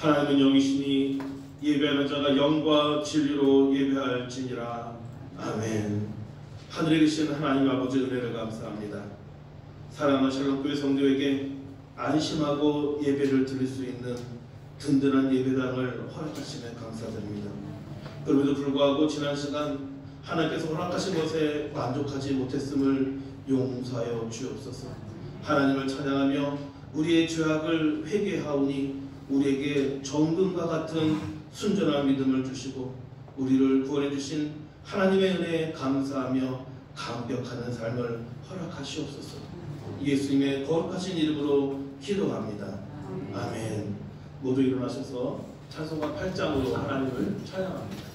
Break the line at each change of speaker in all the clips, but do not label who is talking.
하나님은 영이시니 예배하는 자가 영과 진리로 예배할지니라. 아멘. 하늘에 계신 하나님 아버지 은혜를 감사합니다. 사랑하는 샬롬교회 성도에게 안심하고 예배를 드릴 수 있는 든든한 예배당을 허락하시면 감사드립니다. 그럼에도 불구하고 지난 시간 하나님께서 허락하신 것에 만족하지 못했음을 용서하여 주옵소서. 하나님을 찬양하며 우리의 죄악을 회개하오니 우리에게 정금과 같은 순전한 믿음을 주시고 우리를 구원해 주신 하나님의 은혜에 감사하며 감격하는 삶을 허락하시옵소서. 예수님의 거룩하신 이름으로 기도합니다. 아멘. 모두 일어나셔서 찬송가 8장으로 하나님을 찬양합니다.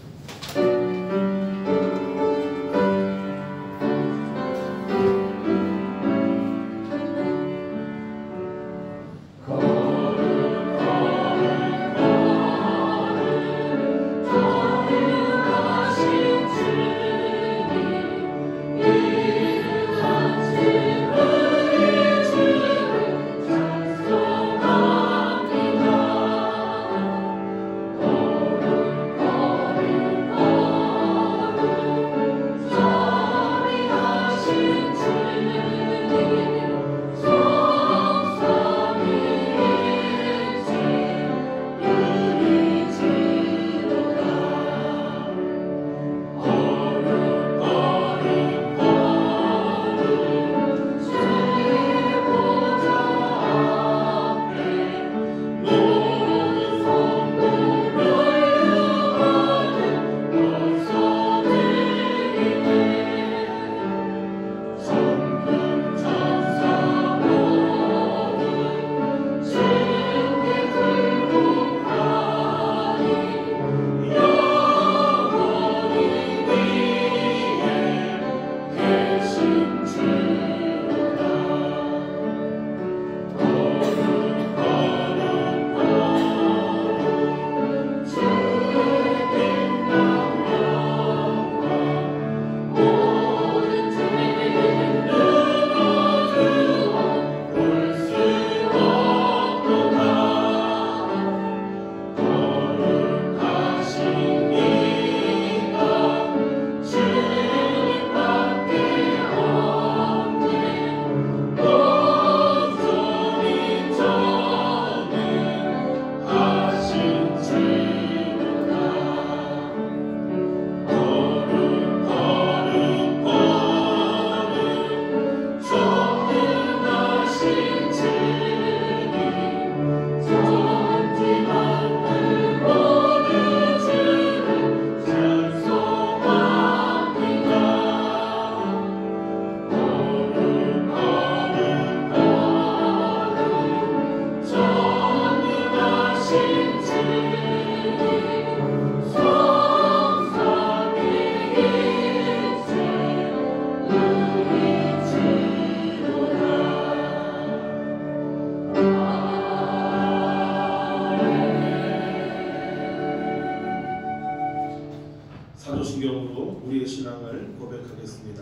사도신경으로 우리의 신앙을 고백하겠습니다.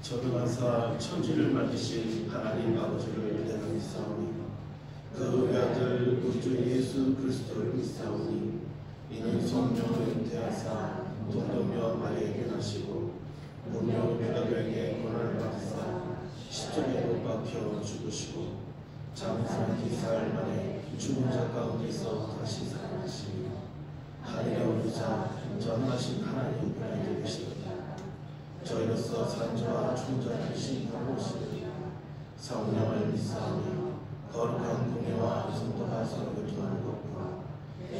전능하사 천지를 만드신 하나님 아버지를 내가 믿사오니 그 외아들 우리 주 예수 그리스도를 믿사오니 이는 성령을 잉태하사 동정녀 마리아에게 나시고 본요 빌라도에게 고난을 받으사 십자가에 못 박혀 죽으시고 장사 뒤사흘 만에 죽은 자 가운데서 다시 살아나시며 하늘에 오르자 전능하신 하나님 편에 계시도다. 저희로서 산조와 충전하신 하루시니 성령을 믿사오니 거룩한 공예와 성도가 서로 교통하는 것과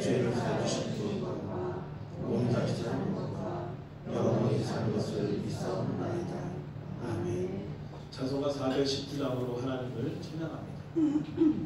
죄를 사주신 분과 몸다시 사는 것과 영원히 사는 것을 믿사옵나이다. 아멘. 찬송가 419장으로 하나님을 찬양합니다.
Oh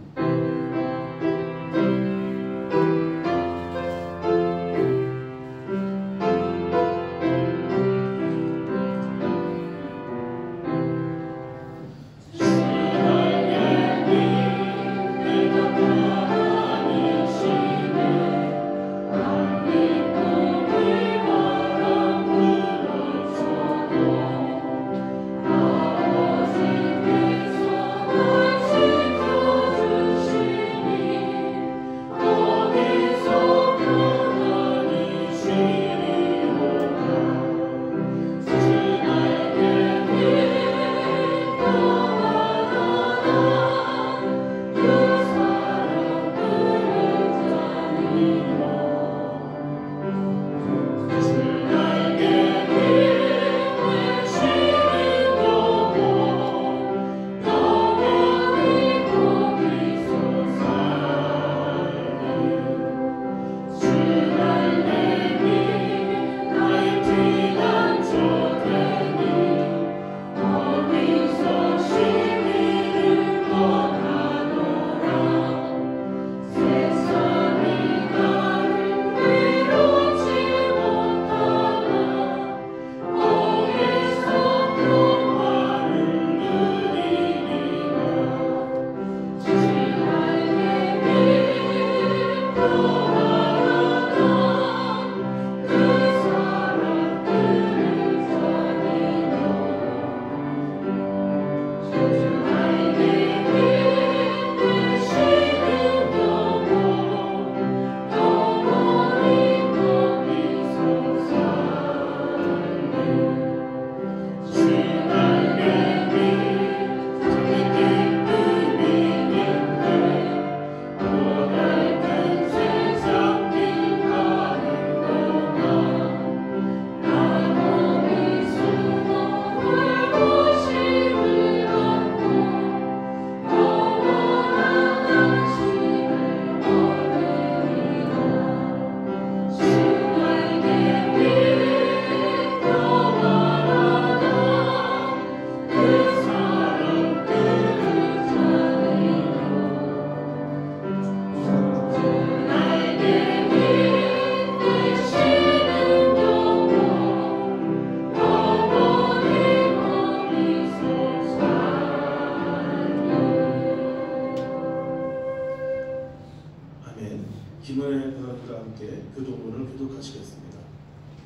김은혜 변호사와 함께 교동문을 교독하시겠습니다.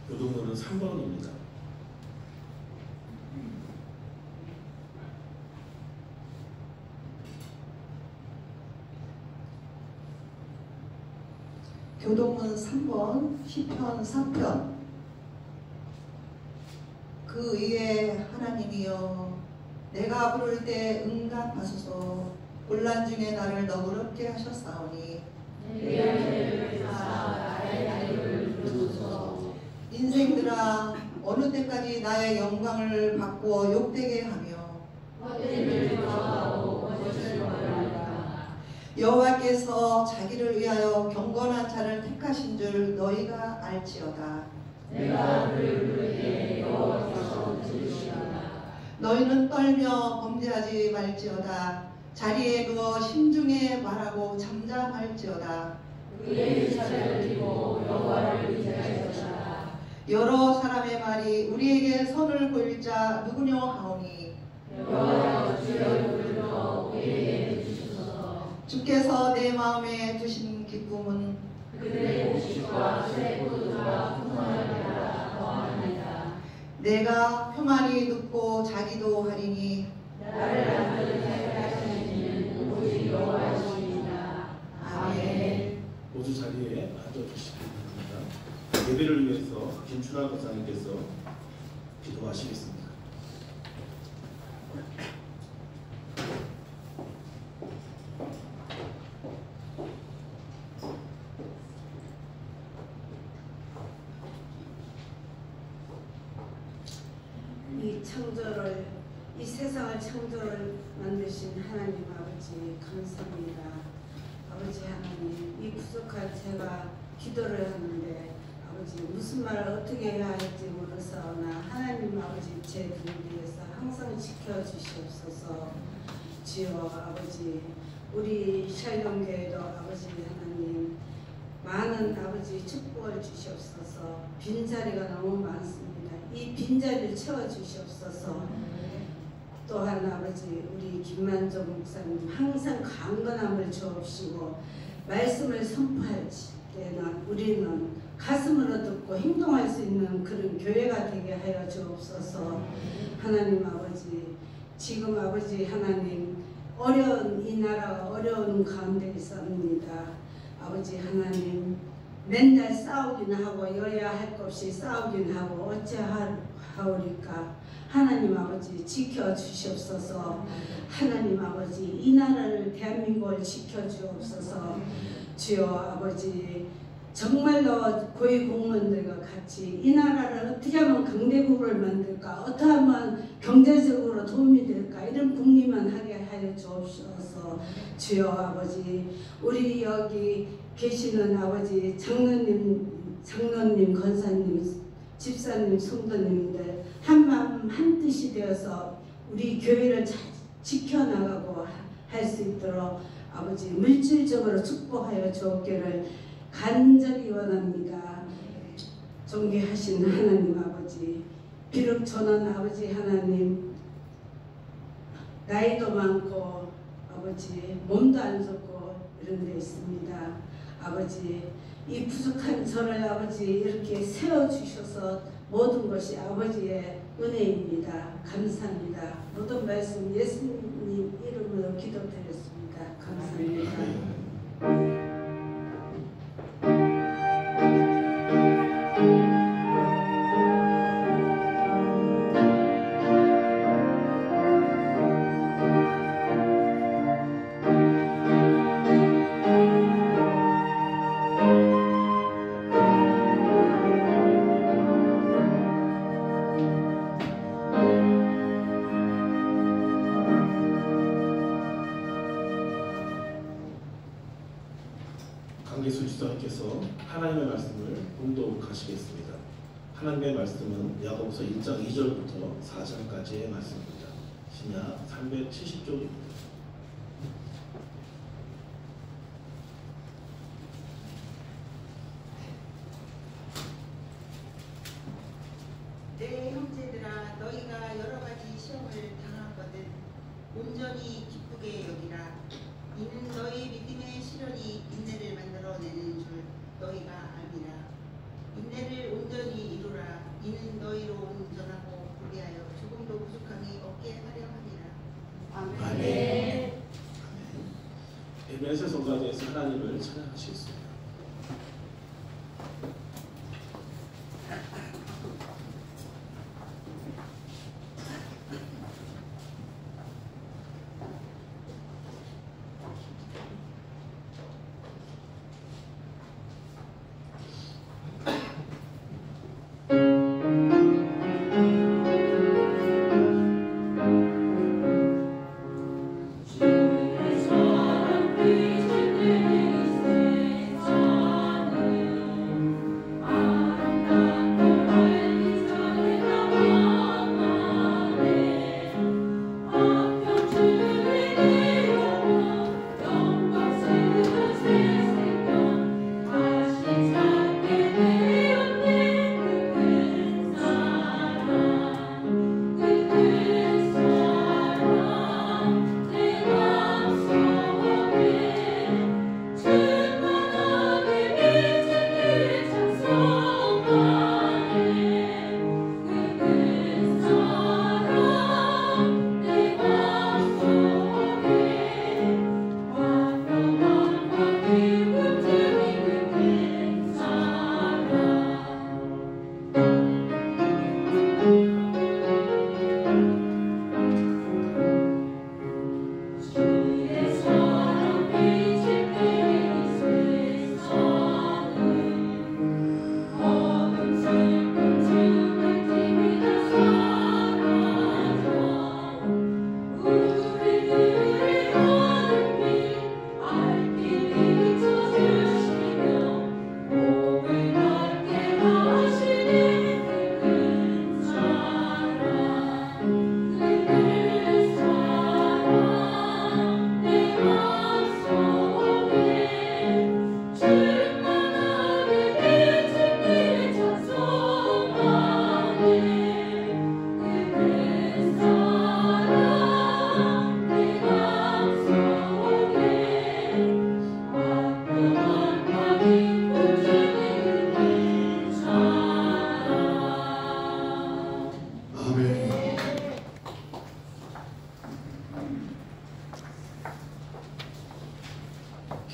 교동문은 3번입니다.
교동문 3번 시편 3편. 그 위에 하나님이여 내가 부를 때 응답하소서. 곤란 중에 나를 너그럽게 하셨사오니 인생들아 어느 때까지 나의 영광을 바꾸어 욕되게 하며 여호와께서 자기를 위하여 경건한 자를 택하신 줄 너희가 알지어다.
내가 그를 부를 때 여호와께서 들으시리라.
너희는 떨며 범죄하지 말지어다. 자리에 누워 심중에 말하고 잠잠할지어다.
그의 차를 들고 여호와를 의지하였다.
여러 사람의 말이 우리에게 선을 보일 자 누구뇨 하오니
여호와여 주여 불러 우리에게 주소서.
주께서 내 마음에 두신 기쁨은
그들의 곡식과 새 포도주가 풍성하리라 더하나이다.
내가 평안히 눕고 자기도 하리니
나를 안전하게 하시는 오직 여호와이시니라. 아멘.
모두 자리에 앉아주시기 바랍니다. 예배를 위해서 김춘환 목사님께서 기도하시겠습니다.
이 창조를, 이 세상을 창조를 만드신 하나님 아버지 감사합니다. 아버지 하나님, 이 부족한 제가 기도를 하는데 아버지 무슨 말을 어떻게 해야 할지 모르사오나 하나님 아버지 제 분위기에서 항상 지켜주시옵소서. 주여 아버지, 우리 샬롬교회도 아버지 하나님 많은 아버지 축복을 주시옵소서. 빈자리가 너무 많습니다. 이 빈자리를 채워주시옵소서. 또한 아버지 우리 김만정 목사님 항상 강건함을 주옵시고 말씀을 선포할 때는 우리는 가슴으로 듣고 행동할 수 있는 그런 교회가 되게 하여 주옵소서. 하나님 아버지, 지금 아버지 하나님 어려운 이 나라가 어려운 가운데 있습니다. 아버지 하나님 맨날 싸우긴 하고 여야 할 것 없이 싸우긴 하고 어찌하오리까. 하나님 아버지 지켜주시옵소서. 하나님 아버지 이 나라를 대한민국을 지켜주옵소서. 주여 아버지 정말로 고위 공무원들과 같이 이 나라를 어떻게 하면 강대국을 만들까, 어떻게 하면 경제적으로 도움이 될까, 이런 국리만 하게 하여 주옵소서. 주여 아버지 우리 여기 계시는 아버지 장로님, 권사님, 집사님, 성도님들 한마음 한뜻이 되어서 우리 교회를 지켜나가고 할 수 있도록 아버지 물질적으로 축복하여 주옵기를 간절히 원합니다. 존귀하신 하나님 아버지, 비록 저는 아버지 하나님 나이도 많고 아버지 몸도 안 좋고 이런 데 있습니다. 아버지 이 부족한 저를 아버지 이렇게 세워주셔서 모든 것이 아버지의 은혜입니다. 감사합니다. 모든 말씀 예수님 이름으로 기도드렸습니다. 감사합니다.
강기수 지사님께서 하나님의 말씀을 봉독하시겠습니다. 하나님의 말씀은 야고보서 1장 2절부터 4장까지의 말씀입니다. 신약 370쪽입니다.
내 형제들아, 너희가 여러 가지 시험을 당하거든 온전히 기쁘게 여기라. 이는 너희 믿음의 시련이 인내를 만들어내는 줄 너희가 알리라. 인내를 온전히 이루라. 이는 너희로 온전하고 불리하여 조금도 부족함이 없게 하려 함이라.
아멘. 에베소 성가대에서 하나님을 찬양하시겠습니다.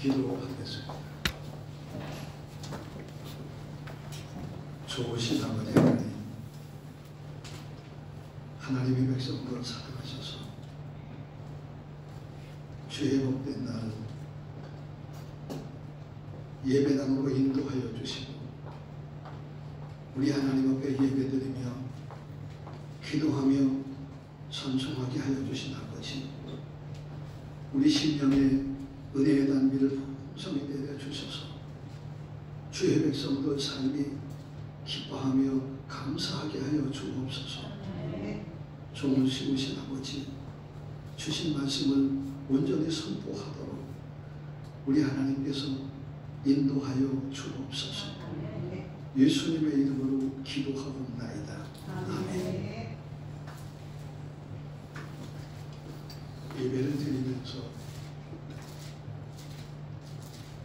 기도하겠습니다. 좋으신 아버지 하나님, 하나님의 백성들을 사랑하셔서 주의 복된 날 예배당으로 인도하여 주시고 우리 하나님 앞에 예배드리며 기도하며 찬송하게 하여 주신 아버지, 우리 심령에 은혜의 단비를 풍성히 내려 주셔서 주의 백성들 삶이 기뻐하며 감사하게 하여 주옵소서. 종을 씌우신 아버지, 주신 말씀을 온전히 선포하도록 우리 하나님께서 인도하여 주옵소서. 예수님의 이름으로 기도하옵나이다. 아멘. 예배를 드리면서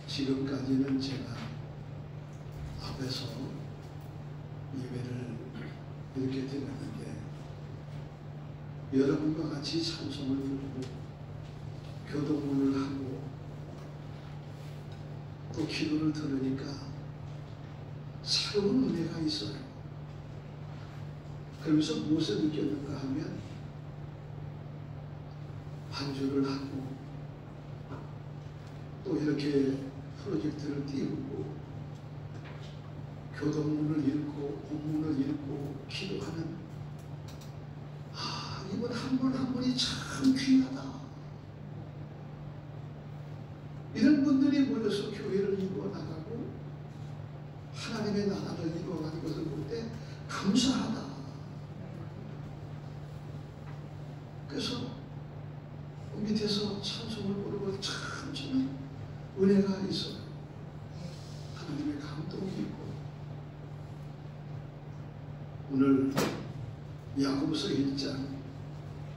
지금까지는 제가 앞에서 예배를 이렇게 드렸는데 여러분과 같이 찬송을 부르고 교도문을 하고 또 기도를 들으니까 새로운 은혜가 있어요. 그러면서 무엇을 느꼈는가 하면 반주를 하고 또 이렇게 프로젝트를 띄우고 교도문을 읽고 본문을 읽고 기도하는 이분 한 분 한 분이 참 귀하다. 이런 분들이 모여서 교회를 이루어 나가고 하나님의 나라를 이루어가는 것을 볼 때 감사하다. 그래서 밑에서 찬송을 부르고 참 저는 은혜가 있어요. 하나님의 감동이 있고 오늘 야고보서 1장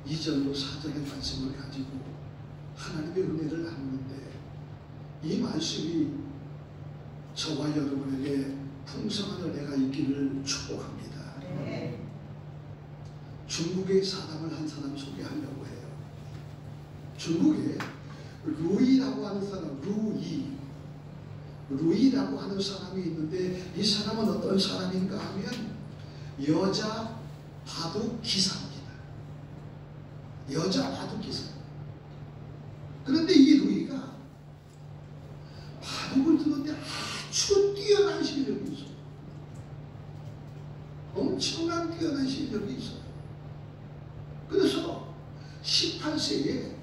2절로 4절의 말씀을 가지고 하나님의 은혜를 나누는데 이 말씀이 저와 여러분에게 풍성한 은혜가 있기를 축복합니다.
네.
중국의 사람을 한 사람 소개하려고 해요. 중국에 루이라고 하는 사람, 루이라고 하는 사람이 있는데, 이 사람은 어떤 사람인가 하면 여자 바둑 기사입니다. 여자 바둑 기사. 그런데 이 루이가 바둑을 두는데 아주 뛰어난 실력이 있어요. 엄청난 뛰어난 실력이 있어요. 그래서 18세에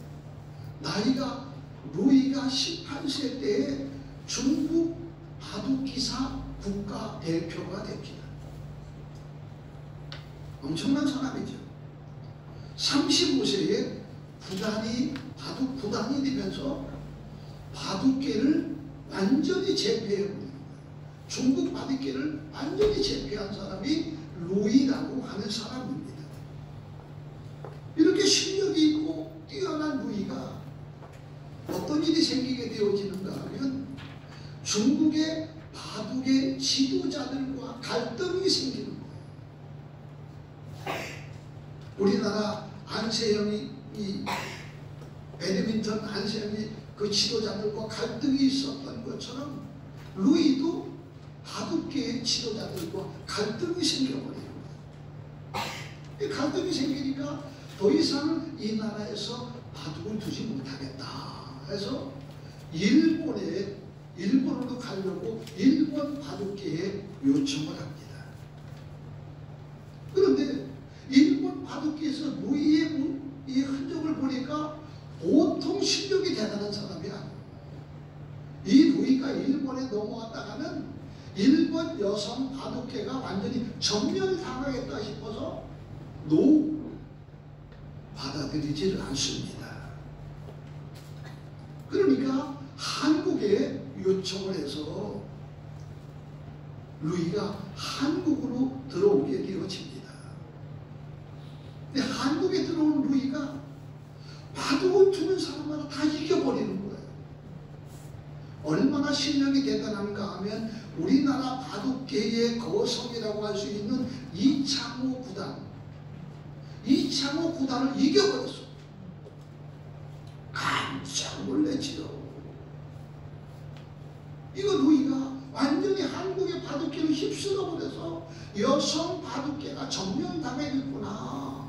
루이가 18세 때에 중국 바둑기사 국가대표가 됩니다. 엄청난 사람이죠. 35세에 바둑 구단이 되면서 바둑계를 완전히 제패해버리는 거예요. 중국 바둑계를 완전히 제패한 사람이 루이라고 하는 사람입니다. 이렇게 실력이 있고 뛰어난 루이가 어떤 일이 생기게 되어지는가 하면 중국의 바둑의 지도자들과 갈등이 생기는 거예요. 우리나라 안세영이, 배드민턴 안세영이 그 지도자들과 갈등이 있었던 것처럼 루이도 바둑계의 지도자들과 갈등이 생겨버리는 거예요. 이 갈등이 생기니까 더 이상 이 나라에서 바둑을 두지 못하겠다 해서 일본으로 가려고 일본 바둑계에 요청을 합니다. 그런데 일본 바둑계에서 루이의 이 흔적을 보니까 보통 실력이 대단한 사람이 아니에요. 이 루이가 일본에 넘어갔다가는 일본 여성 바둑계가 완전히 전멸당하겠다 싶어서 받아들이지를 않습니다. 그러니까 한국에 요청을 해서 루이가 한국으로 들어오게 되어집니다. 근데 한국에 들어온 루이가 바둑을 두는 사람마다 다 이겨버리는 거예요. 얼마나 실력이 대단한가 하면 우리나라 바둑계의 거성이라고 할 수 있는 이창호 구단을 이겨버렸어. 깜짝 놀랐지요. 이거 루이가 완전히 한국의 바둑계를 휩쓸어버려서 여성 바둑계가 전멸당하겠구나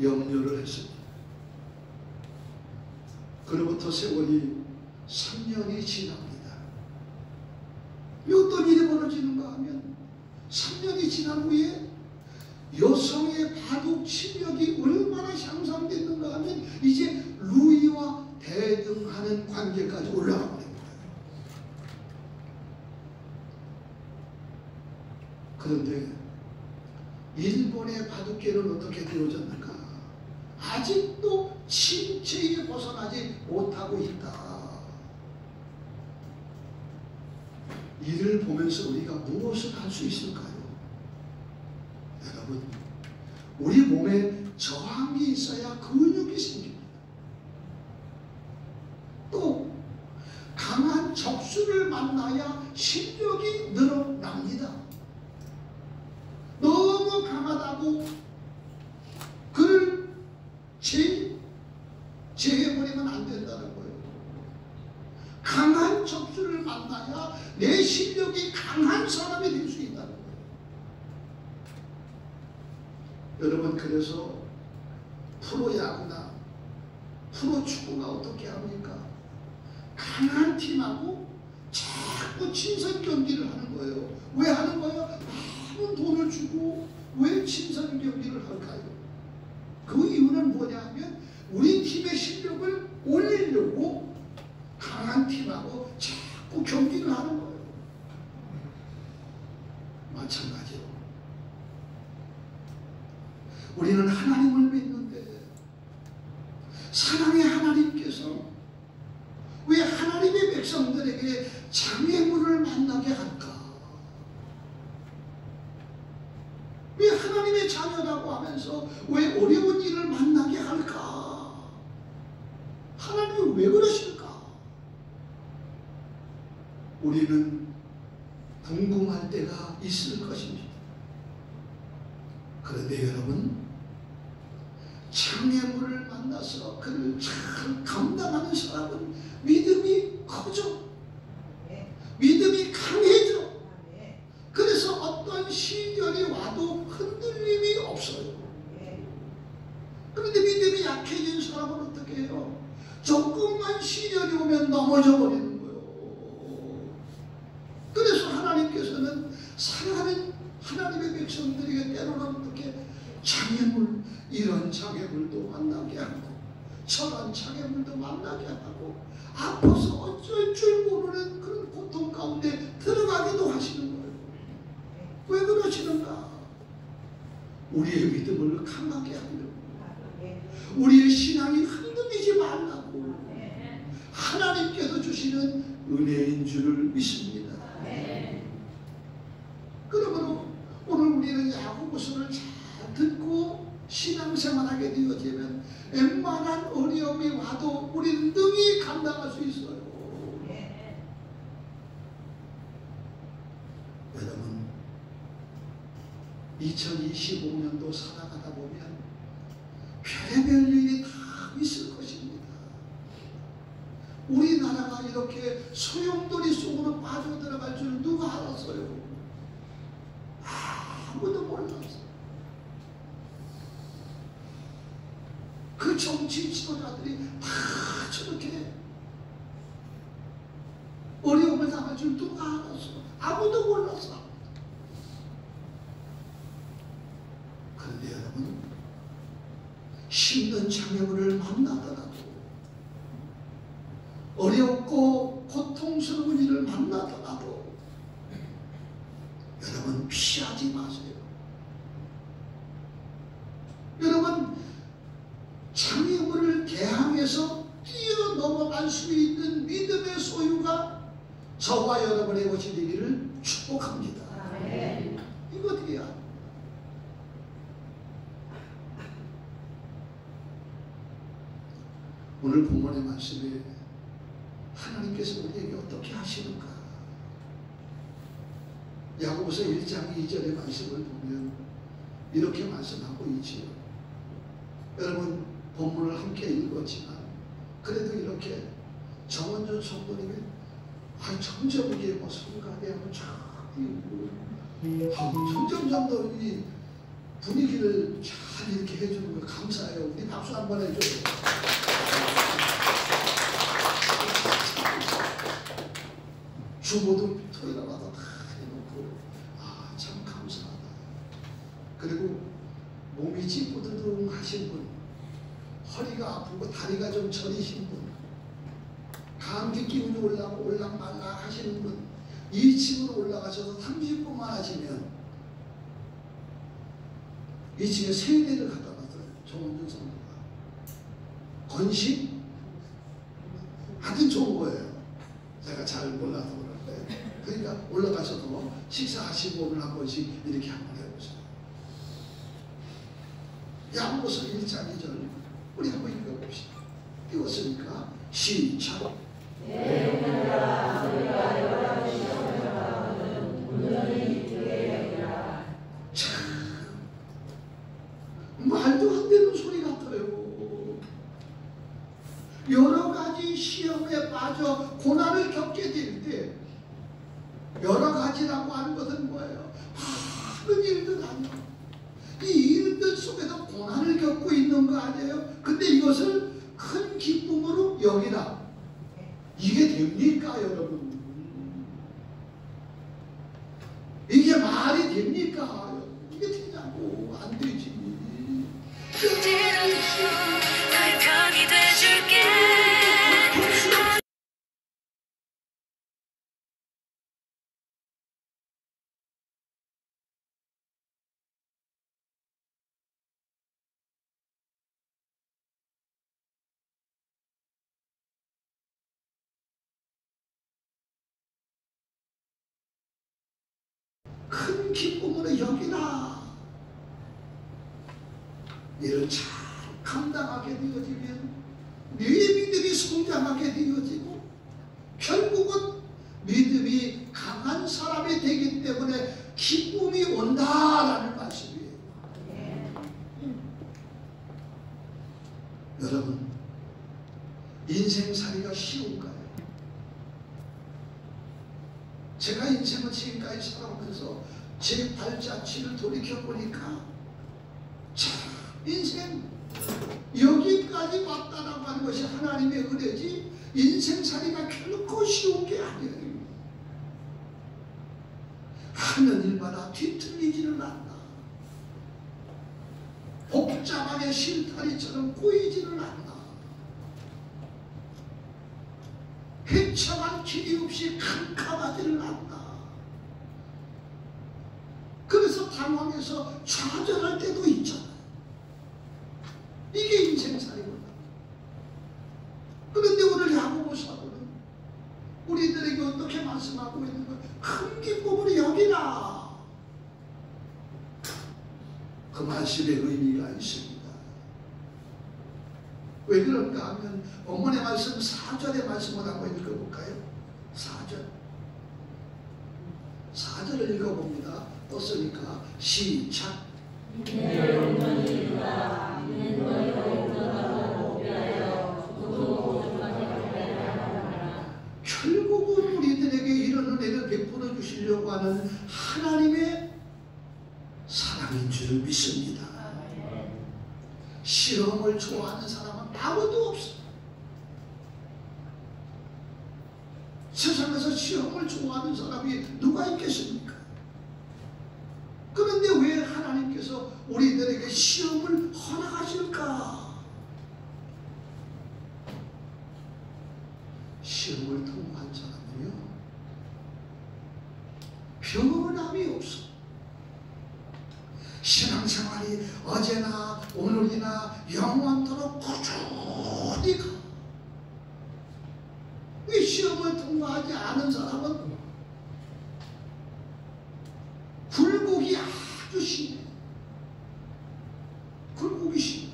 염려를 했습니다. 그로부터 세월이 3년이 지납니다. 어떤 일이 벌어지는가 하면 3년이 지난 후에 여성의 바둑 실력이 얼마나 향상됐는가 하면 이제 루이와 대등하는 관계까지 올라가 버린 거예요. 그런데 일본의 바둑계는 어떻게 되어졌는가? 아직도 침체에 벗어나지 못하고 있다. 이를 보면서 우리가 무엇을 할 수 있을까요? 여러분, 우리 몸에 저항이 있어야 근육이 생깁니다. 또 강한 적수를 만나야 실력이 늘어납니다. 너무 강하다고 그를 제해버리면 안 된다는 거예요. 강한 적수를 만나야 내 실력이 강한 사람이 될 수 있다는 거예요. 여러분, 그래서 프로야구나 프로축구가 어떻게 합니까? 강한 팀하고 자꾸 친선 경기를 하는 거예요. 왜 하는 거예요? 많은 돈을 주고 왜 친선 경기를 할까요? 그 이유는 뭐냐 하면 우리 팀의 실력을 올리려고 강한 팀하고 자꾸 경기를 하는 거예요. 마찬가지로 우리는 하나님을 믿는데 사랑의 하나님께서 왜 하나님의 백성들에게 장애물을 만나게 할까? 왜 하나님의 자녀라고 하면서 왜 어려운 일을 만나게 할까? 하나님은 왜 그러실까? 우리는 궁금할 때가 있을 것입니다. 그런데 여러분, 장애물을 만나서 그를 잘 감당하는 사람은 믿음이 커져. 믿음이 강해져. 그래서 어떤 시련이 와도 흔들림이 없어요. 그런데 믿음이 약해진 사람은 어떻게 해요? 조금만 시련이 오면 넘어져 버리는 거예요. 그래서 하나님께서는 사랑하는 하나님의 백성들에게 때로는 어떻게 장애물, 이런 장애물도 만나게 하고 저런 장애물도 만나게 하고 아파서 어쩔 줄 모르는 그런 고통 가운데 들어가기도 하시는 거예요. 왜 그러시는가? 우리의 믿음을 강하게 하려고, 우리의 신앙이 흔들리지 말라고 하나님께서 주시는 은혜인 줄을 믿습니다. 그러므로 오늘 우리는 야고보서를 잘 듣고 신앙생활하게 되어지면 웬만한 어려움이 와도 우리는 능히 감당할 수 있어요. 여러분, 2025년도 살아가다 보면 별의별 일이 다 있을 것입니다. 우리나라가 이렇게 소용돌이 속으로 빠져들어갈 줄 누가 알았어요? 아무도 몰랐어요. 그 정치 지도자들이 다 저렇게 어려움을 당할 줄 누가 알았어? 아무도 몰랐어. 그런데 여러분, 힘든 장애물을 만나더라도, 어렵고 고통스러운 일을 만나더라도 여러분 피하지 마세요. 여러분, 장애물을 대항해서 뛰어넘어갈 수 있는 믿음의 소유가 저와 여러분의 것이 되기를 축복합니다. 이거 어떻게 해야? 오늘 본문의 말씀에 하나님께서 우리에게 어떻게 하시는가? 야고보서 1장 2절의 말씀을 보면 이렇게 말씀하고 있지요. 여러분, 본문을 함께 읽었지만 그래도 이렇게 정원준 성도님이 점점 이게 뭐 성가대하고 점점 더 이 분위기를 잘 이렇게 해주는 거 감사해요. 우리 박수 한번 해줘요. 주보도 토요일마다 다 해놓고 참 감사하다. 그리고 몸이 찌뿌드둥하신 분, 허리가 아프고 다리가 좀 저리신 분, 감기 기운이 올락말락 하시는 분, 2층으로 올라가셔서 30분만 하시면 2층에 세대를 갖다 놨어요. 정원준 성도가. 건식? 하여튼 좋은 거예요. 제가 잘 몰라서 그런데. 그러니까 올라가셔도 식사하시고 오늘 한 번씩 이렇게 한번 해보세요. 야고보서 1장 2절 우리 한번 읽어봅시다. 읽었으니까 시작. 참 말도 안 되는 소리 같아요. 여러 가지 시험에 빠져 고난을 겪게 될 때, 여러 가지라고 하는 것은 뭐예요? 많은 일들 아니에요. 이 일들 속에서 고난을 겪고 있는 거 아니에요? 근데 이것을 큰 기쁨으로 여기라. 이게 됩니까, 여러분? 이게 말이 됩니까? 이게 되냐고. 안 되지.
날 편이 돼줄게.
큰 기쁨으로 여기라. 이를 잘 감당하게 되어지면 네 믿음이 성장하게 되어지고 결국은 믿음이 제가 인생을 지금까지 살아오면서 제 발자취를 돌이켜보니까 참 인생 여기까지 왔다라고 하는 것이 하나님의 은혜지 인생살이가 결코 쉬운 게 아니에요. 하는 일마다 뒤틀리지는 않나. 복잡하게 실타리처럼 꼬이지는 않나. 헤쳐갈 길이 없이 캄캄하지는 않나. 그래서 당황해서 좌절할 때도 있잖아요. 이게 인생살이구나. 그런데 오늘 야고보 사도는 우리들에게 어떻게 말씀하고 있는 것, 큰 기쁨으로 여기라. 그 말씀의 의미가 있습니다. 왜 그런가 하면 본문의 말씀 4절의 말씀을 한번 읽어볼까요? 4절을 읽어봅니다. 떴으니까 시작. 결국은 우리들에게 이런 은혜를 베풀어 주시려고 하는 하나님의 사랑인 줄 믿습니다. 시험을 좋아하는 사람은 아무도 없어. 세상에서 시험을 좋아하는 사람이 누가 있겠습니까? 그런데 왜 하나님께서 우리들에게 시험을 허락하실까? 시험을 통과한 사람은요, 변함이 없어. 신앙생활이 어제나 오늘이나 영원토록 꾸준히 가. 이 시험을 통과하지 않은 사람은 굴곡이 아주 심해. 굴곡이 심해.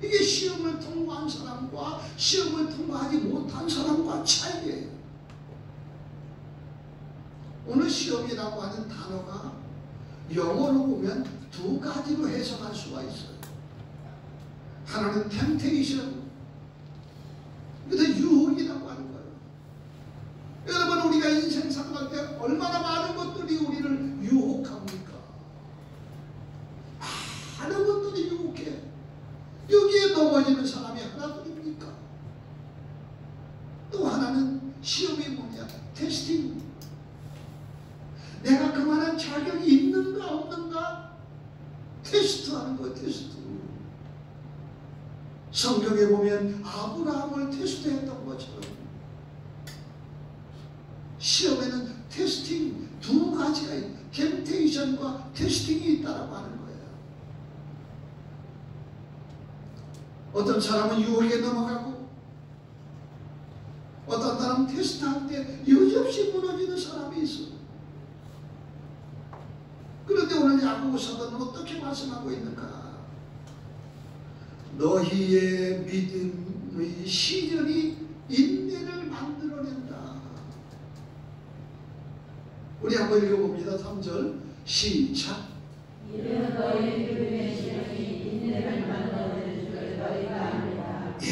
이게 시험을 통과한 사람과 시험을 통과하지 못한 사람과 차이예요. 오늘 시험이라고 하는 단어가 영어로 보면 두 가지로 해석할 수가 있어요. 하나는 temptation, 그래서 유혹이라고 하는 거예요. 여러분, 우리가 인생 살아갈 때 얼마나 많은 것들이 우리를 유혹합니까? 많은 것들이 유혹해. 여기에 넘어지는 사람이 하나둘입니까? 또 하나는 시험이 뭐냐? 테스팅. 내가 그만한 자격이 있는가 없는가? 테스트하는 거예요. 테스트. 성경에 보면 아브라함을 테스트했던 것처럼 시험에는 테스팅 두 가지가 있다. 템테이션과 테스팅이 있다라고 하는 거예요. 어떤 사람은 유혹에 넘어가고 어떤 사람은 테스트할 때 여지없이 무너지는 사람이 있어. 그런데 오늘 야고보 사도는 어떻게 말씀하고 있는가? 너희의 믿음의 시련이 인내를 만들어낸다. 우리 한번 읽어봅니다. 3절 시작.
이는 너희 믿음의 시련이 인내를 만들어내는 줄 너희가 압니다.
예.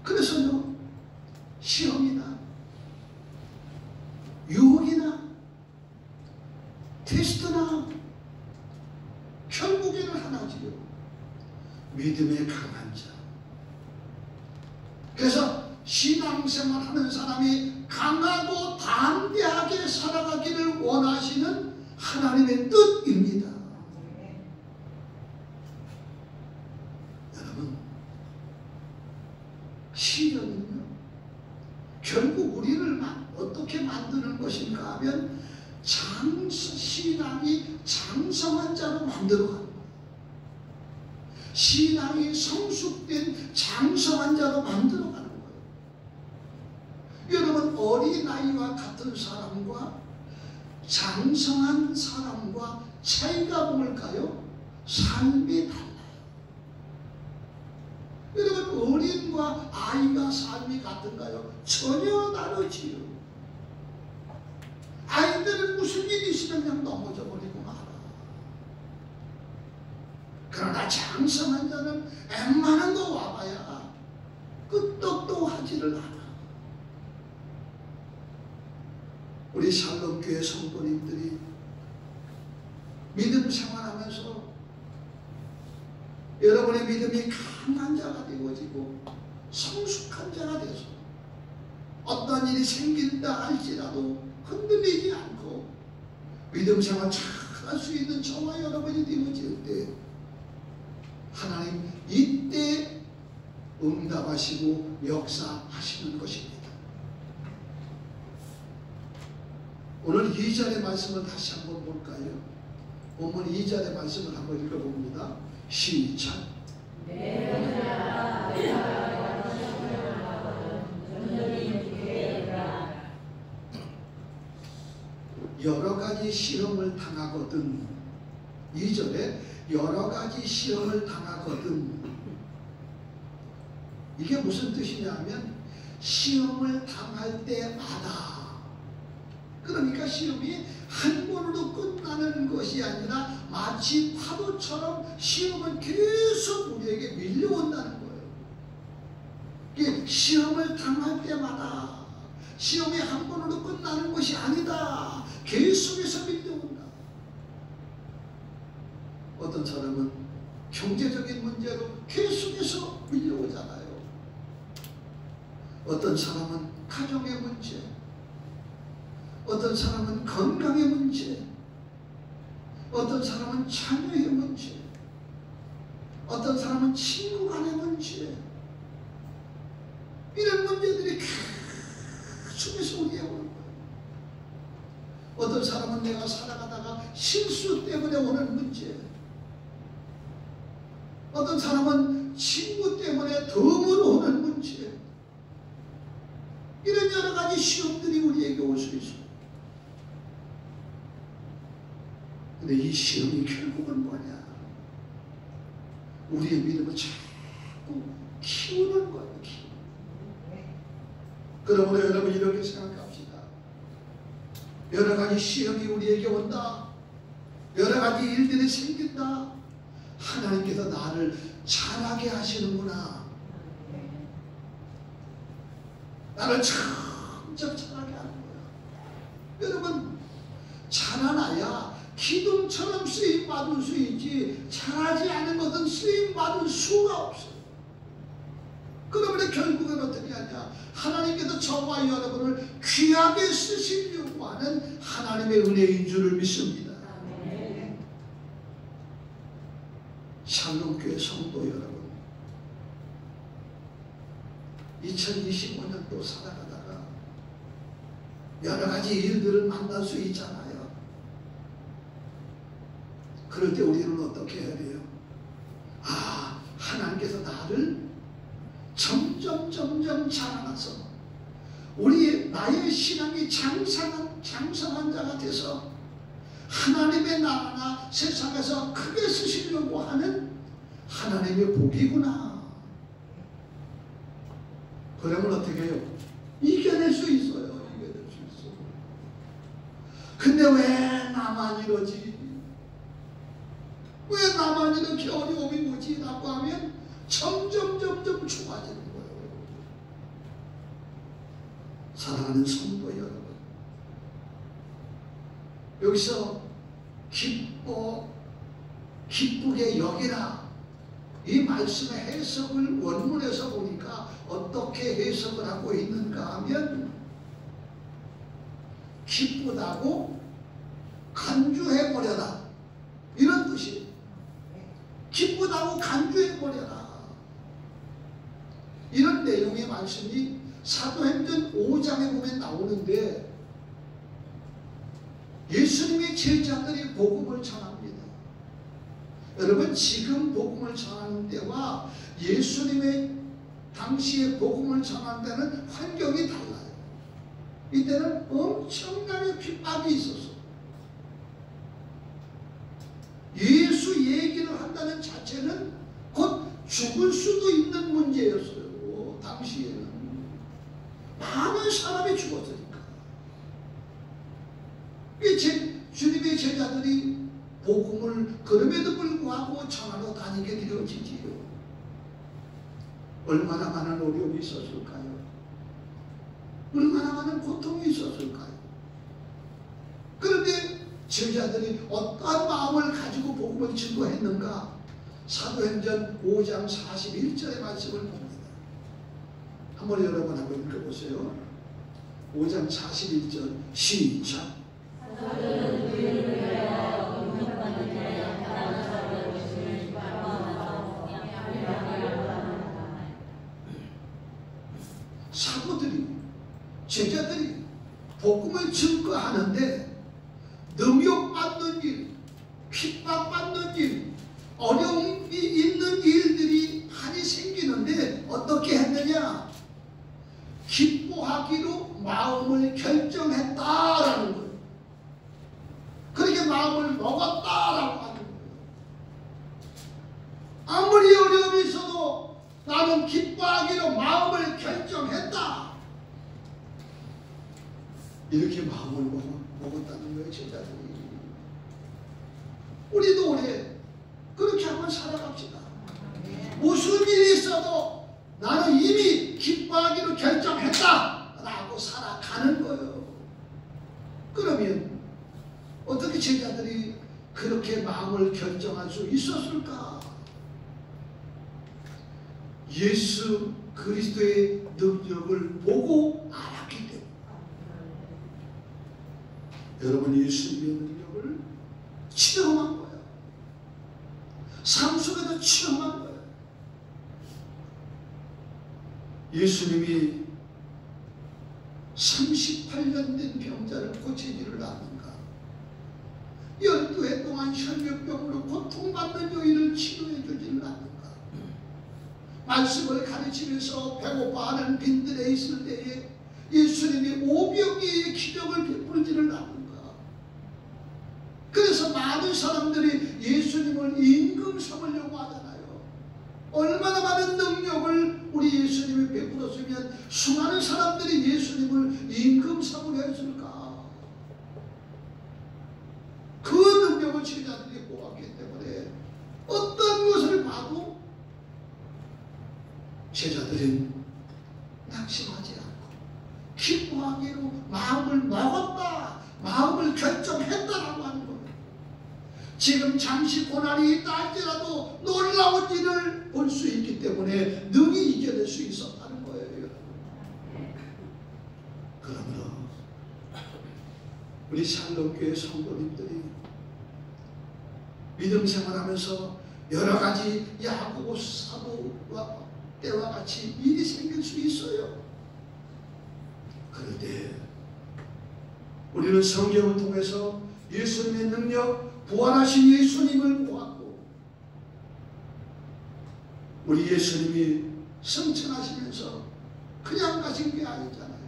그래서요, 시험이나 유혹이나 테스트나 결국에는 하나지요. 믿음의 강한 자. 그래서 신앙생활 하는 사람이 강하고 담대하게 살아가기를 원하시는 하나님의 뜻입니다. 여러분, 시련은요, 결국 우리를 어떻게 만드는 것인가 하면 신앙이 장성한 자로 만들어가는 거예요. 신앙이 성숙된 장성한 자로 만들어가는 거예요. 여러분, 어린아이와 같은 사람과 장성한 사람과 차이가 뭘까요? 삶이 달라요. 여러분, 어린과 아이가 삶이 같은가요? 전혀 다르지요. 아이들은 무슨 일이 있으면 그냥 넘어져 버리고 말아. 그러나 장성한 자는 웬만한 거 와봐야 끄떡 우리 샬롬교회 성도님들이 믿음 생활하면서 여러분의 믿음이 강한 자가 되어지고 성숙한 자가 돼서 어떤 일이 생긴다 할지라도 흔들리지 않고 믿음 생활 잘할 수 있는 저와 여러분이 되어질 때 하나님 이때 응답하시고 역사하시는 것입니다. 오늘 2절의 말씀을 다시 한번 볼까요? 본문 2절의 말씀을 한번 읽어봅니다. 시작. 여러 가지 시험을 당하거든. 2절에 여러 가지 시험을 당하거든. 이게 무슨 뜻이냐면 시험을 당할 때마다, 그러니까 시험이 한 번으로 끝나는 것이 아니라 마치 파도처럼 시험은 계속 우리에게 밀려온다는 거예요. 이게 시험을 당할 때마다 시험이 한 번으로 끝나는 것이 아니다. 계속해서 밀려온다. 어떤 사람은 경제적인 문제로 계속해서 밀려오잖아요. 어떤 사람은 가정의 문제, 어떤 사람은 건강의 문제, 어떤 사람은 자녀의 문제, 어떤 사람은 친구 간의 문제, 이런 문제들이 계속해서 우리에게 오는 거예요. 어떤 사람은 내가 살아가다가 실수 때문에 오는 문제, 어떤 사람은 친구 때문에 덤으로 오는 문제, 이런 여러 가지 시험들이 우리에게 올 수 있어요. 근데 이 시험이 결국은 뭐냐? 우리의 믿음을 자꾸 키우는 거예요. 그러므로 여러분 이렇게 생각합시다. 여러 가지 시험이 우리에게 온다. 여러 가지 일들이 생긴다. 하나님께서 나를 자라게 하시는구나. 나를 점점 자라게 하는 거야. 여러분, 자라나야 기둥처럼 쓰임받을 수 있지, 자라지 않은 것은 쓰임받을 수가 없어요. 그러면 결국은 어떻게 하냐? 하나님께서 저와 여러분을 귀하게 쓰시려고 하는 하나님의 은혜인 줄을 믿습니다. 샬롬교회 성도 여러분, 2025년도 살아가다가 여러 가지 일들을 만날 수 있잖아요. 그럴 때 우리는 어떻게 해야 돼요? 아, 하나님께서 나를 점점 자라나서 나의 신앙이 장성한 자가 돼서 하나님의 나라나 세상에서 크게 쓰시려고 하는 하나님의 복이구나. 그러면 어떻게 해요? 이겨낼 수 있어요. 이겨낼 수 있어. 근데 왜 나만 이러지? 왜 나만 이렇게 어려움이 오지? 라고 하면 점점 좋아지는 거예요. 사랑하는 성도 여러분, 여기서 기쁘게 여기라, 이 말씀의 해석을 원문에서 보니까 어떻게 해석을 하고 있는가 하면 기쁘다고 간주해버려라, 이런 뜻이에요. 기쁘다고 간주해버려라, 이런 내용의 말씀이 사도행전 5장에 보면 나오는데, 예수님의 제자들이 복음을 전합니다. 여러분, 지금 복음을 전하는 때와 예수님의 당시에 복음을 전하는 때는 환경이 달라요. 이때는 엄청나게 핍박이 있었어. 예수 얘기를 한다는 자체는 곧 죽을 수도 있는 문제였어요. 당시에는 많은 사람이 죽었으니까. 주님의 제자들이 복음을 그럼에도 불구하고 전하러 다니게 되어지지요. 얼마나 많은 어려움이 있었을까요? 얼마나 많은 고통이 있었을까요? 제자들이 어떠한 마음을 가지고 복음을 증거했는가? 사도행전 5장 41절의 말씀을 봅니다. 한번 여러분 한번 읽어보세요. 5장 41절 시작. 사도들이 제자들이 복음을 증거하는데 능욕받는 일, 핍박받는 일, 어려움이 있는 일들이 많이 생기는데 어떻게 했느냐? 기뻐하기로 마음을 결정했다라는 거예요. 그렇게 마음을 먹었다라고 하는 거예요. 아무리 어려움이 있어도 나는 기뻐하기로 마음을 결정했다. 이렇게 마음을 먹었다는 거예요, 제자들이. 우리도 올해 그렇게 한번 살아갑시다. 무슨 일이 있어도 나는 이미 기뻐하기로 결정했다 라고 살아가는 거예요. 그러면 어떻게 제자들이 그렇게 마음을 결정할 수 있었을까? 예수 그리스도의 능력을 보고 알았기 때문에. 여러분, 예수님의 능력을 체험한 거예요. 삶 속에서 체험한 거예요. 예수님이 38년 된 병자를 고치지를 않는가? 12해 동안 혈병으로 고통받는 여인을 치료해 주지를 않는가? 말씀을 가르치면서 배고파하는 빈들에 있을 때에 예수님이 오병이의 기적을 베풀지를 않는가? 그래서 많은 사람들이 예수님을 임금 삼으려고 하잖아요. 얼마나 많은 능력을 우리 예수님이 베풀었으면 수많은 사람들이 예수님을 임금 삼으려 했을까? 그 능력을 제자들이 보았기 때문에 어떤 것을 봐도 제자들은 낙심하지 않고 기뻐하기로 마음을 먹었다, 마음을 결정했다라고 하는 거예요. 지금 잠시 고난이 있다 할지라도 놀라운 일을 볼 수 있기 때문에 능히 이겨낼 수 있었다는 거예요. 그러므로 우리 샬롬교회 성도님들이 믿음 생활하면서 여러 가지 야고보 사도와 때와 같이 일이 생길 수 있어요. 그럴 때 우리는 성경을 통해서 예수님의 능력, 부활하신 예수님을 보았고, 우리 예수님이 승천하시면서 그냥 가신 게 아니잖아요.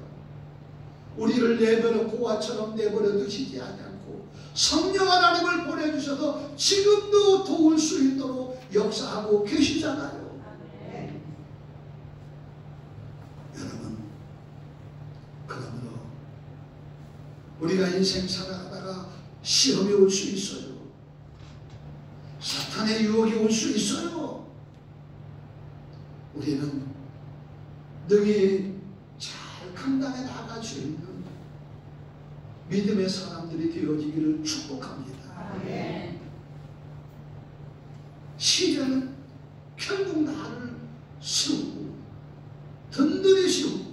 우리를 내버려 고아처럼 내버려 두시지 않고 성령 하나님을 보내주셔서 지금도 도울 수 있도록 역사하고 계시잖아요. 여러분, 그러므로 우리가 인생 살아가다가 시험이 올 수 있어요. 사탄의 유혹이 올 수 있어요. 우리는 능히 잘 감당해 나갈 수 있는 믿음의 사람들이 되어지기를 축복합니다. 시련은 결국 나를 세우고 든든히 세우고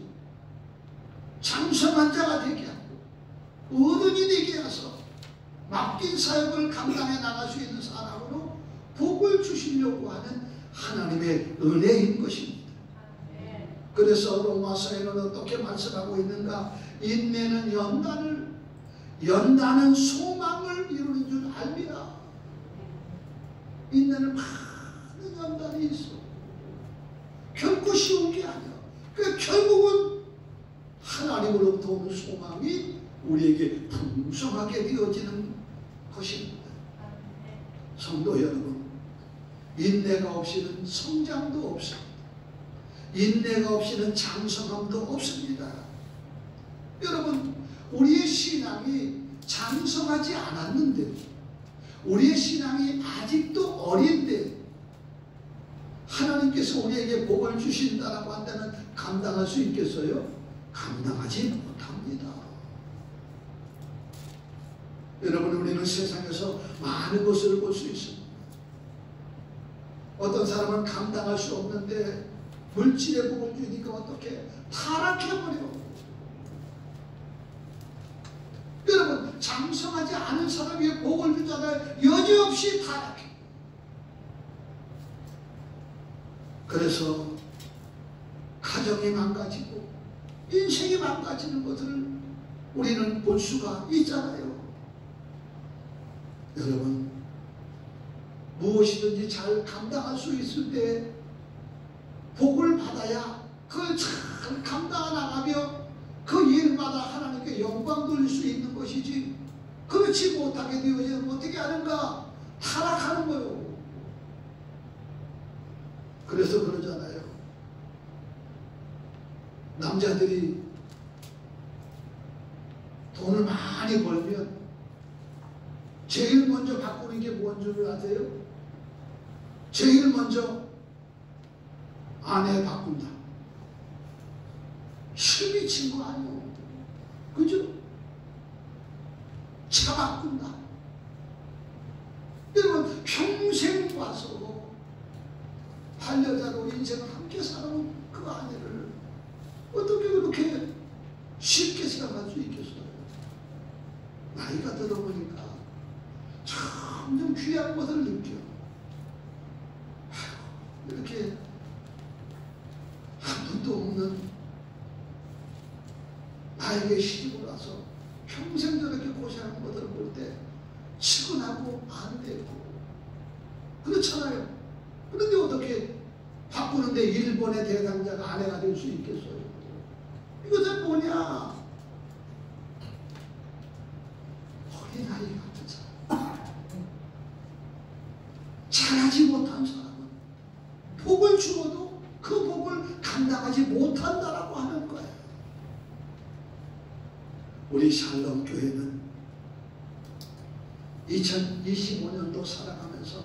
장성한 자가 되게 하고 어른이 되게 해서 맡긴 사역을 감당해 나갈 수 있는 사람으로 복을 주시려고 하는 하나님의 은혜인 것입니다. 그래서 로마서에는 어떻게 말씀하고 있는가? 인내는 연단은 소망을 이루는 줄 압니다. 인내는 많은 연단이 있어. 결코 쉬운 게 아니야. 그러니까 결국은 하나님으로부터 오는 소망이 우리에게 풍성하게 되어지는 것입니다. 성도 여러분, 인내가 없이는 성장도 없습니다. 인내가 없이는 장성함도 없습니다. 여러분, 우리의 신앙이 장성하지 않았는데, 우리의 신앙이 아직도 어린데 하나님께서 우리에게 복을 주신다라고 한다면 감당할 수 있겠어요? 감당하지 못합니다. 여러분, 우리는 세상에서 많은 것을 볼 수 있습니다. 어떤 사람은 감당할 수 없는데 물질의 복을 주니까 어떻게 타락해버려. 여러분, 장성하지 않은 사람에게 복을 주잖아요. 여지없이 타락해. 그래서 가정이 망가지고 인생이 망가지는 것을 우리는 볼 수가 있잖아요. 여러분, 무엇이든지 잘 감당할 수 있을 때 복을 받아야 그걸 잘 감당해 나가며 그 일마다 하나님께 영광 돌릴 수 있는 것이지, 그렇지 못하게 되어지면 어떻게 하는가? 타락하는 거예요. 그래서 그러잖아요. 남자들이 돈을 많이 벌면 제일 먼저 바꾸는 게 뭔 줄 아세요? 제일 먼저 아내 바꾼다. 힘이 친 거 아니에요. 그죠? 차 바꾼다. 여러분, 평생 와서 반려자로 인생을 함께 살아온 그 아내를 어떻게 그렇게 쉽게 생각할 수 있겠어요? 나이가 들어보니까 점점 귀한 것을 느껴. 이렇게 한 푼도 없는 나에게 시집을 와서 평생 저렇게 고생하는 것들을 볼 때 치근하고 안 되고 그렇잖아요. 그런데 어떻게 바꾸는데 일본의 대상자가 아내가 될 수 있겠어요? 이것은 뭐냐? 어린아이 같은 사람, 잘하지 못한 사람은 복을 주어도 그 복을 감당하지 못한다라고 하는 거예요. 우리 샬롬 교회는 2025년도 살아가면서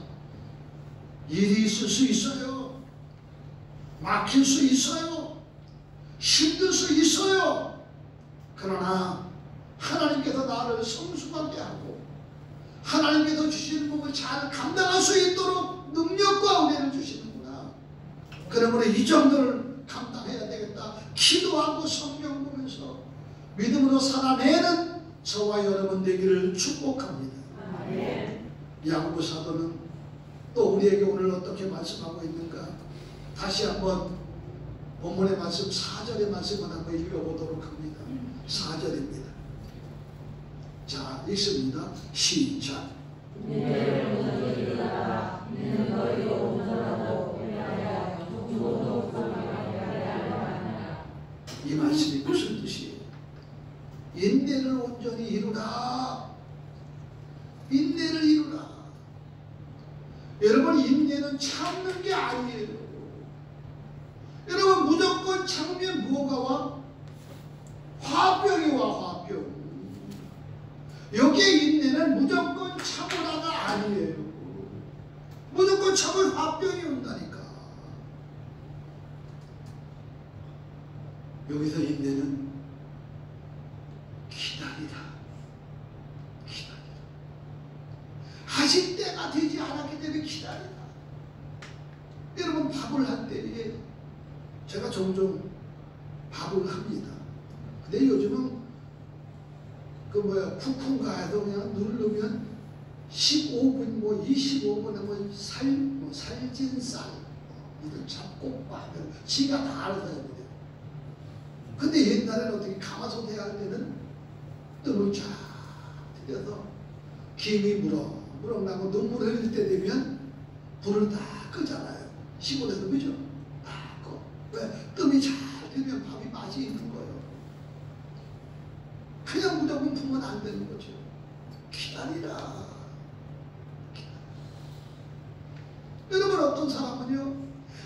일이 있을 수 있어요. 막힐 수 있어요. 힘들 수 있어요. 그러나 하나님께서 나를 성숙하게 하고 하나님께서 주시는 복을 잘 감당할 수 있도록 능력과 은혜를 주시는구나. 그러므로 이 정도를 감당해야 되겠다. 기도하고 성경 보면서 믿음으로 살아내는 저와 여러분 되기를 축복합니다. 야고보 사도는 또 우리에게 오늘 어떻게 말씀하고 있는가? 다시 한번 본문의 말씀 4절의 말씀을 한번 읽어보도록 합니다. 4절입니다. 자, 읽습니다. 시작. 이 말씀이 무슨 뜻이에요? 인내를 온전히 이루라. 인내를 이루라. 여러분, 인내는 참는 게 아니에요. 여러분, 무조건 참으면 뭐가 와? 화병이 와. 화병. 여기에 인내는 무조건 참으라가 아니에요. 무조건 참을 화병이 온다니까. 여기서 인내는 기다리라. 기다리라. 하실 때가 되지 않았기 때문에 기다리라. 여러분, 밥을 할 때에 제가 종종 밥을 합니다. 근데 요즘은 쿠쿠인가에도 그냥 누르면 15분, 25분 하면 살찐 쌀, 이들 잡곡밥, 지가 다 알아서 해야 돼요. 근데 옛날에는 어떻게 가마솥에 할 때는 뜸을 쫙 들여서 김이 무럭무럭 나고 눈물 흘릴 때 되면 불을 다 끄잖아요. 시골에서 그죠? 다 꺼. 왜? 뜸이 잘 되면 밥이 맛이 있는 거예요. 그냥 무조건 품으면 안 되는 거죠. 기다리라. 여러분, 어떤 사람은요,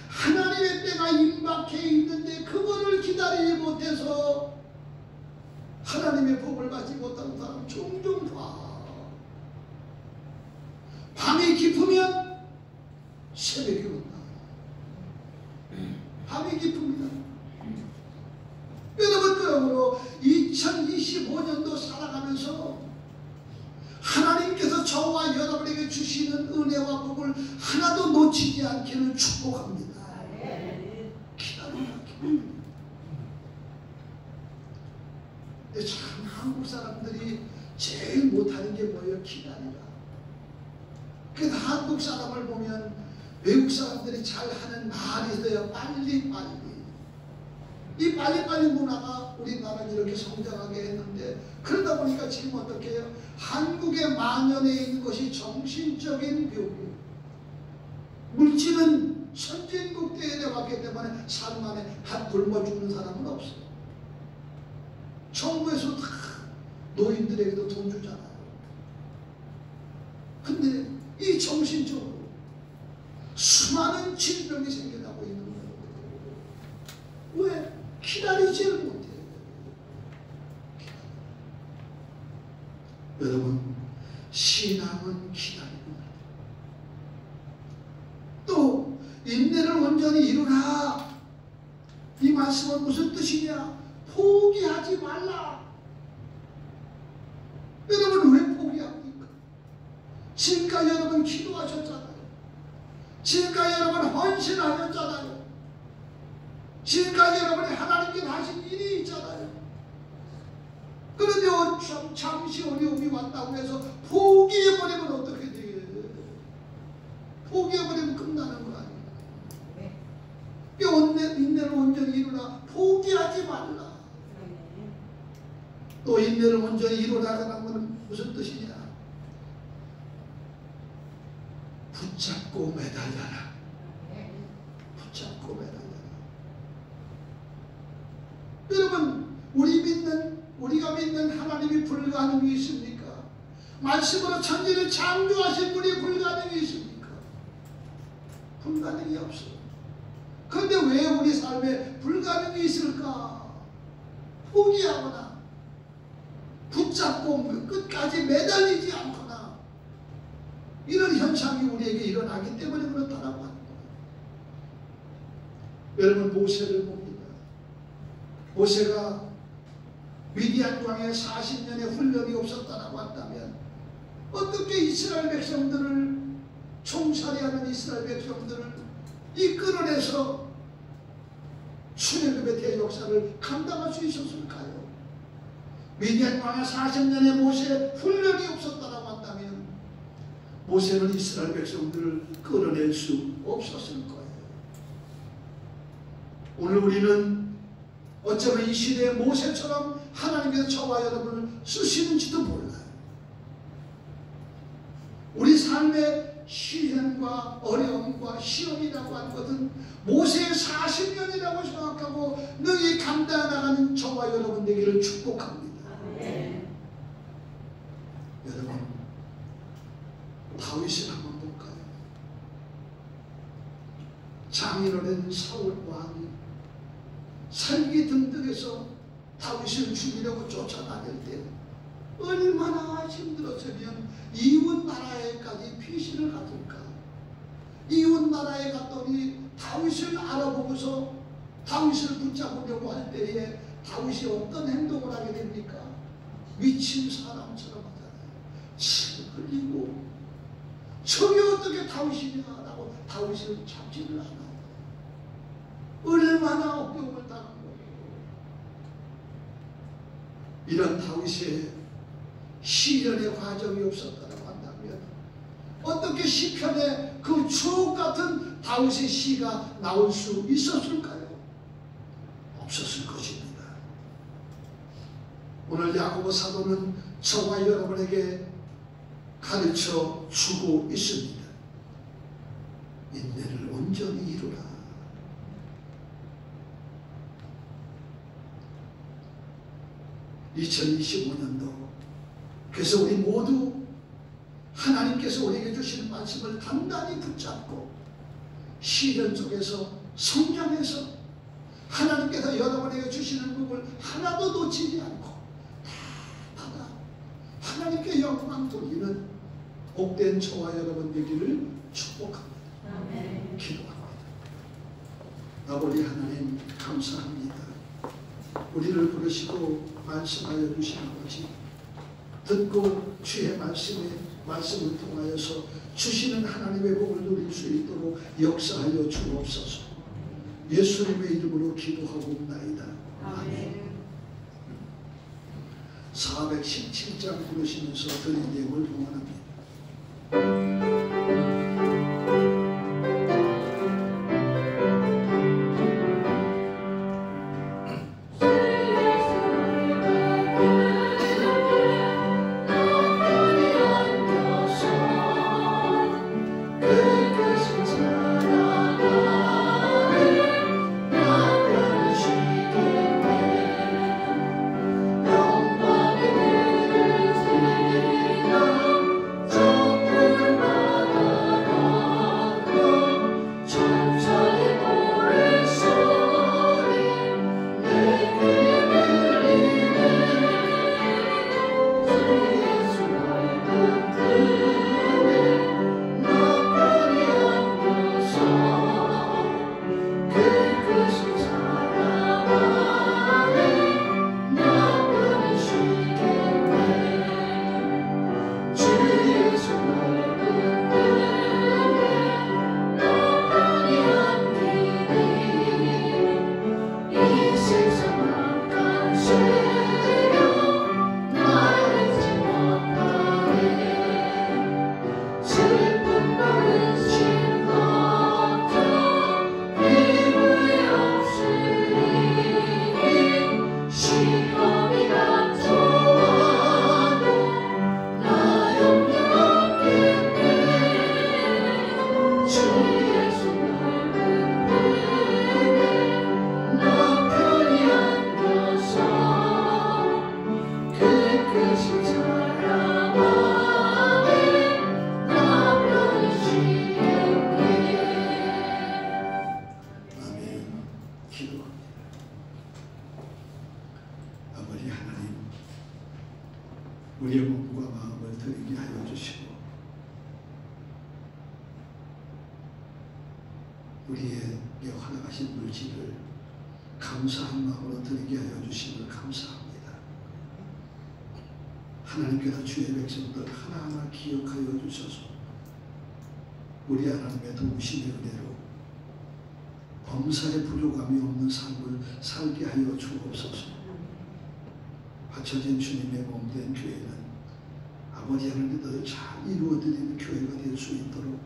하나님의 때가 임박해 있는데 그거를 기다리지 못해서 하나님의 복을 받지 못하는 사람 종종 봐. 밤이 깊으면 새벽이 온다. 밤이 깊습니다. 여러분, 그러므로 2025년도 살아가면서 저와 여러분에게 주시는 은혜와 복을 하나도 놓치지 않기를 축복합니다. 기다리라. 근데 참 한국 사람들이 제일 못하는 게 뭐예요? 기다리라. 그래서 한국 사람을 보면 외국 사람들이 잘하는 말이 있어요. 빨리빨리. 이 빨리빨리 문화가 우리나라는 이렇게 성장하게 했는데, 그러다 보니까 지금 어떻게 해요? 한국에 만연해 있는 것이 정신적인 병이에요. 물질은 선진국 때에 왔기 때문에 삶 안에 한 굶어 죽는 사람은 없어요. 정부에서 다 노인들에게도 돈 주잖아요. 근데 이 정신적으로 수많은 질병이 생겨나고 있는 거예요. 왜? 기다리지를 못해요. 여러분, 신앙은 기다립니다. 또 인내를 온전히 이루라. 이 말씀은 무슨 뜻이냐? 포기하지 말라. 여러분, 왜 포기합니까? 지금까지 여러분 기도하셨잖아요. 지금까지 여러분 헌신하셨잖아요. 지금까지 여러분이 하나님께 하신 일이 있잖아요. 그런데 잠시 어려움이 왔다고 해서 포기해버리면 어떻게 돼요? 포기해버리면 끝나는 거 아니에요? 인내를 온전히 이루라. 포기하지 말라. 또 인내를 온전히 이루라는 것은 무슨 뜻이냐? 붙잡고 매달려라. 붙잡고 매달려라. 여러분, 우리가 믿는 하나님이 불가능이 있습니까? 말씀으로 천지를 창조하신 분이 불가능이 있습니까? 불가능이 없어요. 그런데 왜 우리 삶에 불가능이 있을까? 포기하거나 붙잡고 끝까지 매달리지 않거나 이런 현상이 우리에게 일어나기 때문에 그렇다라고 하는 거예요. 여러분, 모세를 봅니다. 모세가 미디안 광야에 40년의 훈련이 없었다라고 한다면 어떻게 이스라엘 백성들을 총살이하는 이스라엘 백성들을 이끌어내서 출애굽의 대역사를 감당할 수 있었을까요? 미디안 광야 40년의 모세 훈련이 없었다라고 한다면 모세는 이스라엘 백성들을 끌어낼 수 없었을 거예요. 오늘 우리는 어쩌면 이 시대의 모세처럼 하나님께서 저와 여러분을 쓰시는지도 몰라요. 우리 삶의 시련과 어려움과 시험이라고 하는 것은 모세의 40년이라고 생각하고 능히 감당해 나가는 저와 여러분 되기를 축복합니다. 여러분, 다윗을 한번 볼까요? 장인어른 사울 왕이 살기 등등해서 다윗을 죽이려고 쫓아다닐 때 얼마나 힘들었으면 이웃 나라에까지 피신을 갔을까? 이웃 나라에 갔더니 다윗을 알아보고서 다윗을 붙잡으려고 할 때에 다윗이 어떤 행동을 하게 됩니까? 미친 사람처럼 하잖아요. 침 흘리고 저게 어떻게 다윗이냐라고 다윗을 잡지를 않아요. 얼마나 어려움을 당한 거예요. 이런 다윗의 시련의 과정이 없었다고 한다면 어떻게 시편에 그 추억 같은 다윗의 시가 나올 수 있었을까요? 없었을 것입니다. 오늘 야고보 사도는 저와 여러분에게 가르쳐 주고 있습니다. 인내를 온전히 이루라. (2025년도) 그래서 우리 모두 하나님께서 우리에게 주시는 말씀을 단단히 붙잡고 시련 속에서 성장해서 하나님께서 여러분에게 주시는 복을 하나도 놓치지 않고 다 받아 하나님께 영광 돌리는 복된 저와 여러분 되기를 축복합니다. 기도합니다. 아버지 하나님, 감사합니다. 우리를 부르시고 말씀하여 주신 아버지, 듣고 주의 말씀을 통하여서 주시는 하나님의 복을 누릴 수 있도록 역사하여 주옵소서. 예수님의 이름으로 기도하옵나이다. 아멘. 417장 부르시면서 드린 예물 봉헌합니다. 우리의 몸과 마음을 드리게 하여 주시고 우리에게 허락하신 물질을 감사한 마음으로 드리게 하여 주심을 감사합니다. 하나님께서 주의 백성들 하나하나 기억하여 주셔서 우리 하나님의 도우심의 은혜로 범사에 부족함이 없는 삶을 살게 하여 주옵소서. 바쳐진 주님의 몸된 교회는 아버지 하나님의 뜻을 잘 이루어드리는 교회가 될 수 있도록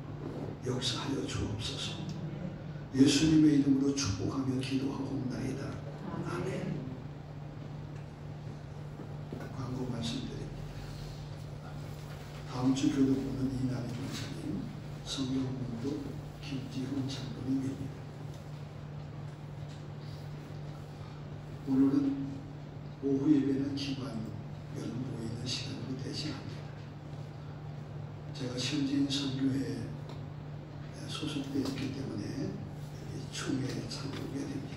역사하여 주옵소서. 예수님의 이름으로 축복하며 기도하옵나이다. 아멘. 광고 말씀드립니다. 다음 주 교도부는 이남희 목사님, 성경공부 김지훈 장로님입니다. 오늘은 오후 예배는 기관별 모이는 시간으로 대신합니다. 제가 현지인 선교회에 소속되어 있기 때문에 총회에 참여하게 됩니다.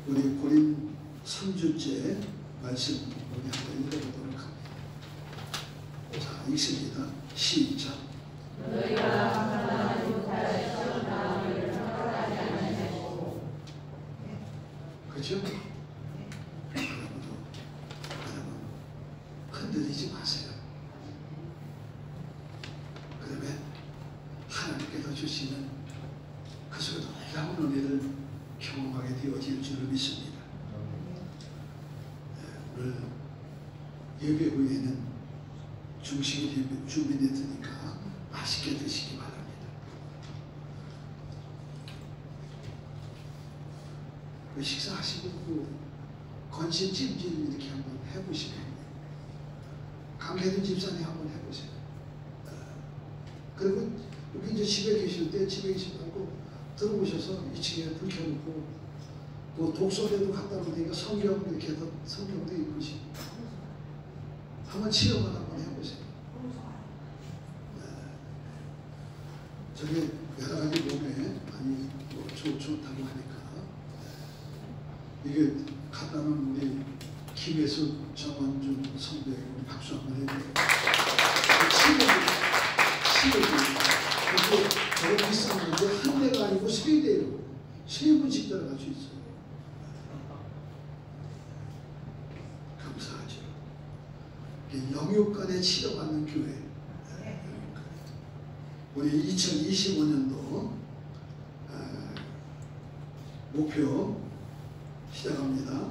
우리 고린 3주째 말씀 우리 한번 읽어보도록 합니다. 자, 읽습니다. 시작.
너희가 하나님 못하여 나를 허락하지 않으시고.
그렇죠? 여러분 흔들리지 마세요. 그다음에 하나님께서 주시는 그 속에 놀라운 은혜를 경험하게 되어질 줄을 믿습니다. 오늘 예배 후에는 중식이 준비됐으니까 맛있게 드시기 바랍니다. 그 식사하시고 그 건신 찜질 이렇게 한번 해보시면 강혜든 집사님 한번 해보세요. 그리고 여기 이제 집에 계실 때 집에 계시지 말고 들어오셔서 2층에 불 켜놓고 그 독서대도 갖다 놓으니까 성경 이렇게 해서 성경도 읽으시고 한번 체험을 한번 해보세요. 저게 여러 가지 몸에 많이 좋다고 하니까 이게 갖다 놓은 우리 김혜숙, 정원준 선배에게 박수 한번 해주세요. 치료도 너무 비싼데 한 대가 아니고 세 대로 세 분씩 들어갈 수 있어요. 감사하죠. 영육간에 치료받는 교회. 우리 2025년도 목표 시작합니다.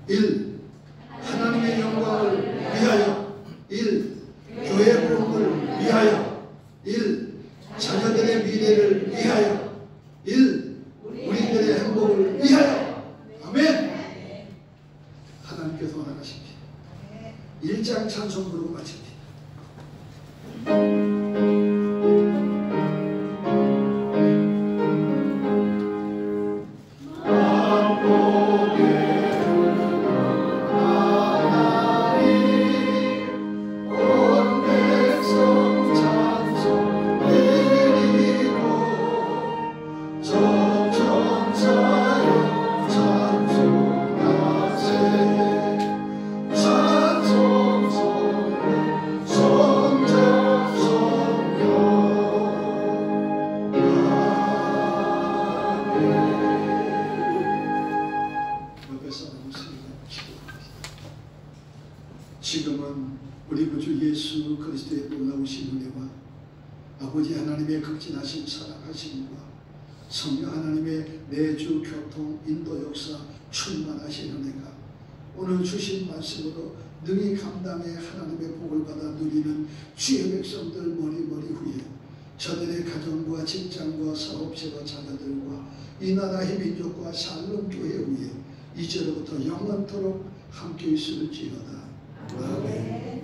1. 하나님의 영광을 위하여. 1. 교회 부흥을 위하여. 1. 자녀들의 미래를 위하여. 1. 우리들의 행복을 위하여. 아멘. 하나님께서 원하십니다. 1장 찬송 부르고 마칩니다. 지금은 우리 구주 예수 그리스도의 놀라우신 은혜와 아버지 하나님의 극진하신 사랑하심과 성령 하나님의 매주 교통 인도 역사 충만하신 은혜가 오늘 주신 말씀으로 능히 감당해 하나님의 복을 받아 누리는 주의 백성들 머리머리 후에 저들의 가정과 직장과 사업체와 자녀들과 이 나라의 민족과 샬롬 교회 위에 이제로부터 영원토록 함께 있을지어다. 아멘.